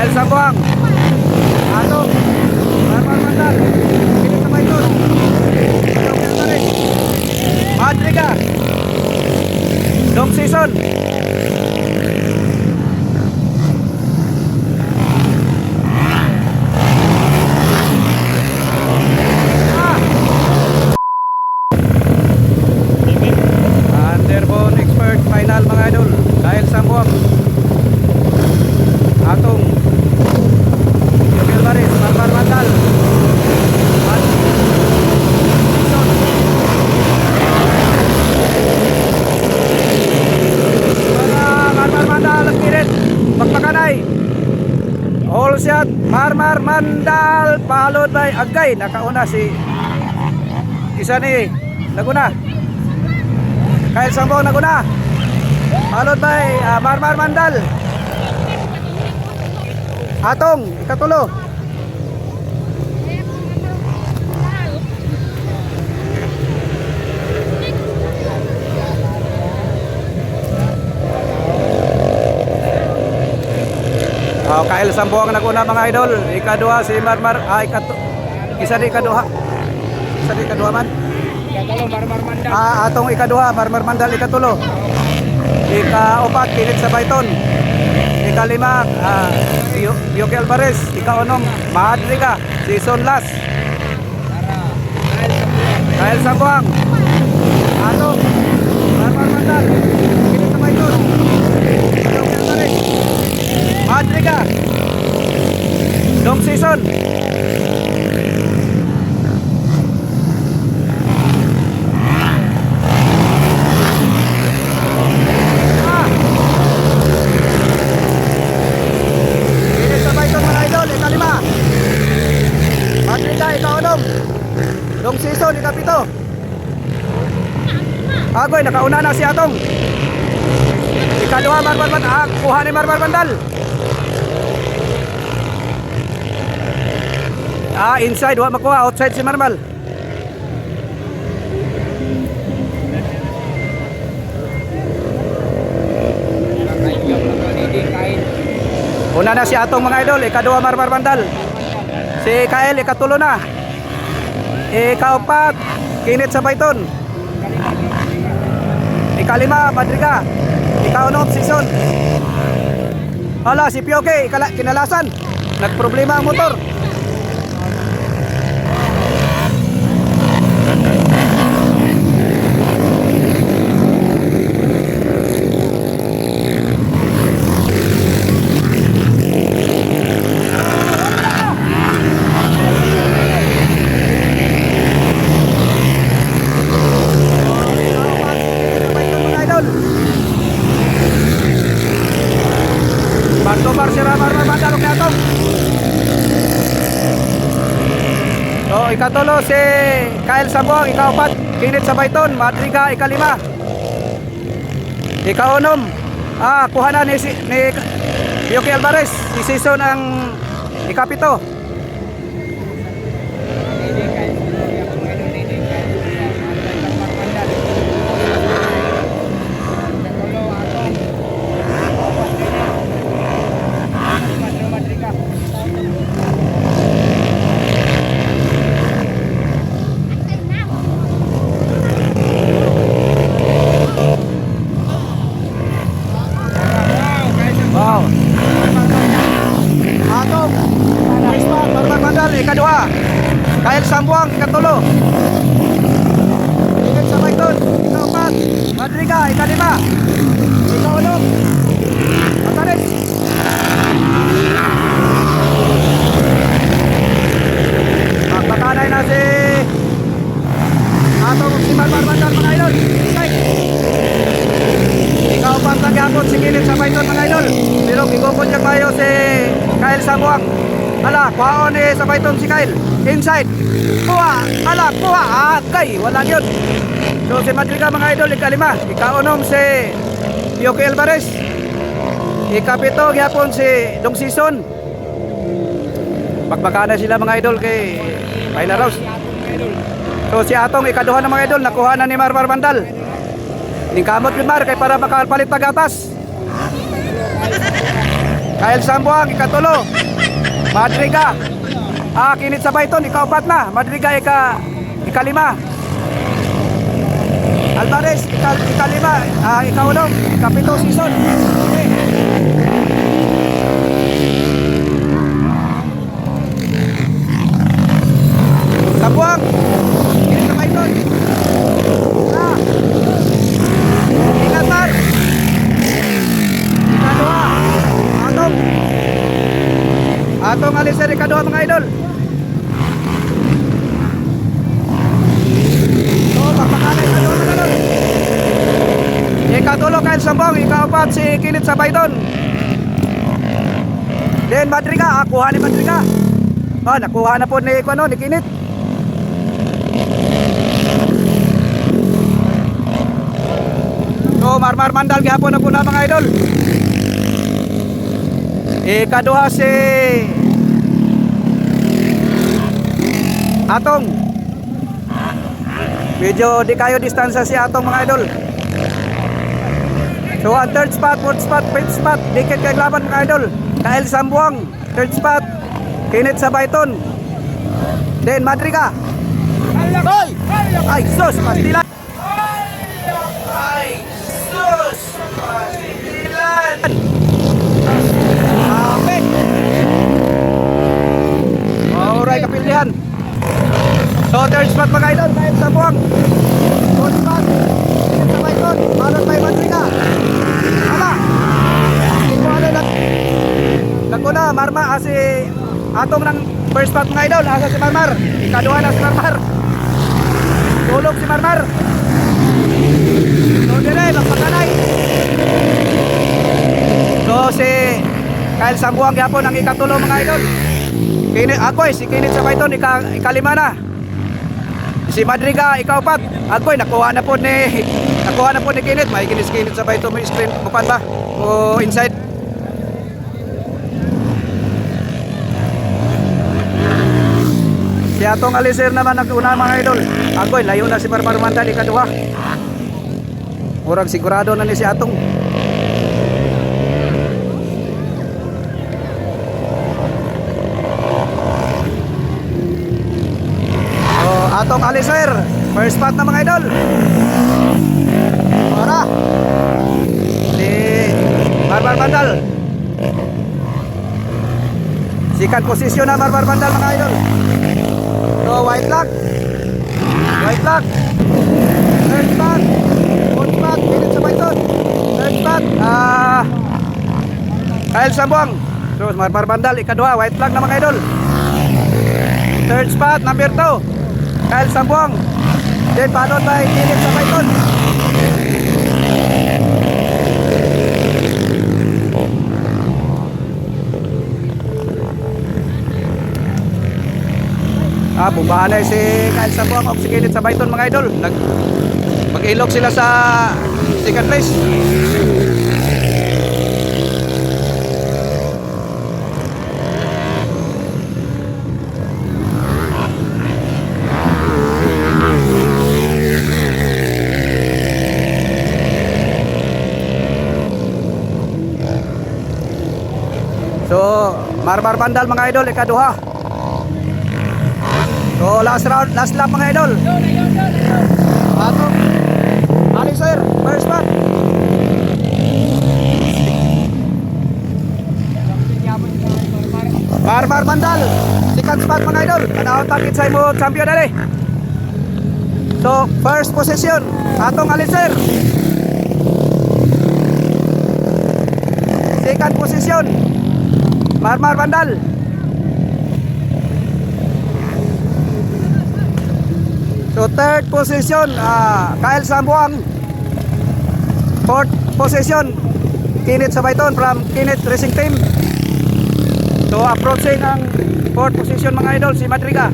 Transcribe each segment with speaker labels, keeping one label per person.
Speaker 1: El Sambuang. Ato. Marmar-mandal. Ini sama itu. Madriga. Dong season. Underbone expert final mga idol. Dahil Sambuang. Atong Jokel Baris, Marmar-mandal. Marmar-mandal ang kirit. Pagpakanay. All shot. Marmar-mandal. Followed by Agay. Nakauna si isa ni Laguna. Kyle Sambuang Laguna. Followed by Marmar-mandal. Atong ikatulo. Kyle Sambuang naguna mga idol. Ikaduha si Marmar. Isa di ikaduha. Isa di ikaduha man.
Speaker 2: Ikatulo, Marmar-mandal.
Speaker 1: Atong ikaduha, Marmar-mandal ikatulo. Ikaupat, Kilit sa Bayton. Ikalima, Jokel Baris. Ikaunom, Madriga. Season last. Kyle Sambuang. Atong Marmar-mandal. Kilit sa Bayton. Jokel Baris. Madriga. Dong season. Dong season, ikapito. Agoy, nakauna na si Atong. Ikaduha, Marmar-mandal. Kuha ni Marmar-mandal. Inside, wa makuha. Outside si Marmal. Una na si Atong mga idol. Ikaduha, Marmar-mandal. Si Kyle, ikatulo na. Ikaupat, Kinit sa Bayton. Ikalima, Madriga. Ikaunom, Season. Hala, si Pioke, kinalasan. Nagproblema ang motor. Ikatulo si Kyle Sambuang, ikaupat Kinit sa Bayton, Madriga ikalima. Ikaunom, kuha na ni Jokel Baris, si Season ang ikapito. Ikaduha, Kyle Sambuang, ikatulo. Kinit sa Bayton, ikaupat, Madriga, ikalima. Ikaunom, Mataris. Magpakanay na si Atong si Marmar-mandal mga idol. Ikaupat na gapon si Kinit sa Bayton mga idol. Pero gigupon niya kayo si Kyle Sambuang. Ala, kuhaon ni sa Bayton si Kyle. Inside. Kuha. Ala, kuha. Agay. Wala yun. So si Madriga mga idol, ikalima. Ikaunom si Jokel Baris. Ikapito, gyapon si Dong Season. Pagpakana sila mga idol kay Paila Rose. So si Atong ikaduha ng mga idol, nakuha na ni Marmar-mandal. Ning kamot ni Mar kay para makapalit pag-atas. Kyle Sambuang, ikatulo. Madriga. Kinit sa Bayton, ikaupat na. Madriga, ikalima. Alvarez, ikalima. Ikaulong, ikapito season. Okay. Sambuang, kinit sa Bayton. Ingat, Mar. Ikaduha. Atong alisir ikaduha mga idol. So, magpakanay ikaduha mga idol. Ikatulo Kyle Sambuang, ikaapat si Kinit sa Bayton. Then Madriga, kuha ni Madriga. Nakuha na po ni Kinit. So, Marmar Mandal gihapon na po na mga idol. Ikaduha si Atong. Medyo di kayo distansya si Atong mga idol. So ang third spot, fourth spot, fifth spot, dikit kay laban mga idol. Kyle Sambuang, third spot. Kinit sa Bayton. Then Madriga. Hoy! Ay sus, pastilan. Ay sus, pastilan. Amen. Alright, kapilihan. So third spot mga idol, Kyle Sambuang. Fourth spot, Kinit sa Bayton. Malot by Madriga. Hala. Ito ano nagkuna, Marma, si Atong ng first spot mga idol. Asa si Marmar. Ikaduha na si Marmar. Tulog si Marmar. So dire, magpakanay. So si Kyle Sambuang gihapon ang ikatulo mga idol. Ako'y si Kinit sa Bayton ikalima na. Si Madriga ikaupat. Ako'y nakuha na po ni Kinit. May Kinit sa Bayton, may screen bukan ba? O inside. Si Atong alisir naman ang una mga idol. Ako'y layo na si Marmar Mandal ikaduha. Murag sigurado na ni si Atong. Atong alisir, first spot na mga idol. Para si Marmar Mandal. Second position na Marmar Mandal mga idol. So white flag. Third spot, fourth spot, Kinit sa Bayton. Third spot, Kyle Sambuang. So Marmar Mandal ikaduha, white flag na mga idol. Third spot, number 2. Kyle Sambuang. Then followed by Kinit sa Bayton. Bumbahan na si Kyle Sambuang o si Kinit sa Bayton mga idol. Mag-ilog sila sa second place. So, Marmar Mandal mga idol, ikaduha. So, last lap mga idol. Atong alisir, first spot. Marmar Mandal, second spot mga idol. Kanahon takit sa imo champion dali. So, first position, Atong alisir. Second position, Marmar Mandal. So third position, Kyle Sambuang. Fourth position, Kinit sa Bayton from Kinit Racing Team. So approaching ang fourth position mga idol, si Madriga.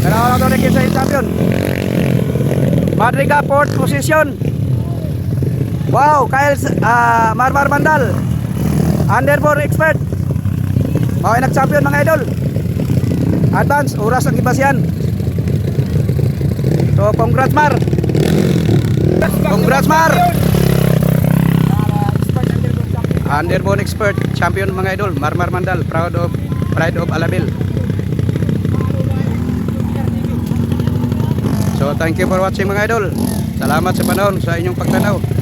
Speaker 1: Kailangan na ito sa champion. Madriga fourth position. Wow, Kyle Marmar Mandal, underboard expert. Okay, nag-champion mga idol. Advance, oras ang ibasyan. So, congrats Mar. Congrats Mar. Underbone expert, champion mga idol, Marmar Mandal, pride of Alabil. So thank you for watching mga idol. Salamat sa panahon sa inyong pagtanaw.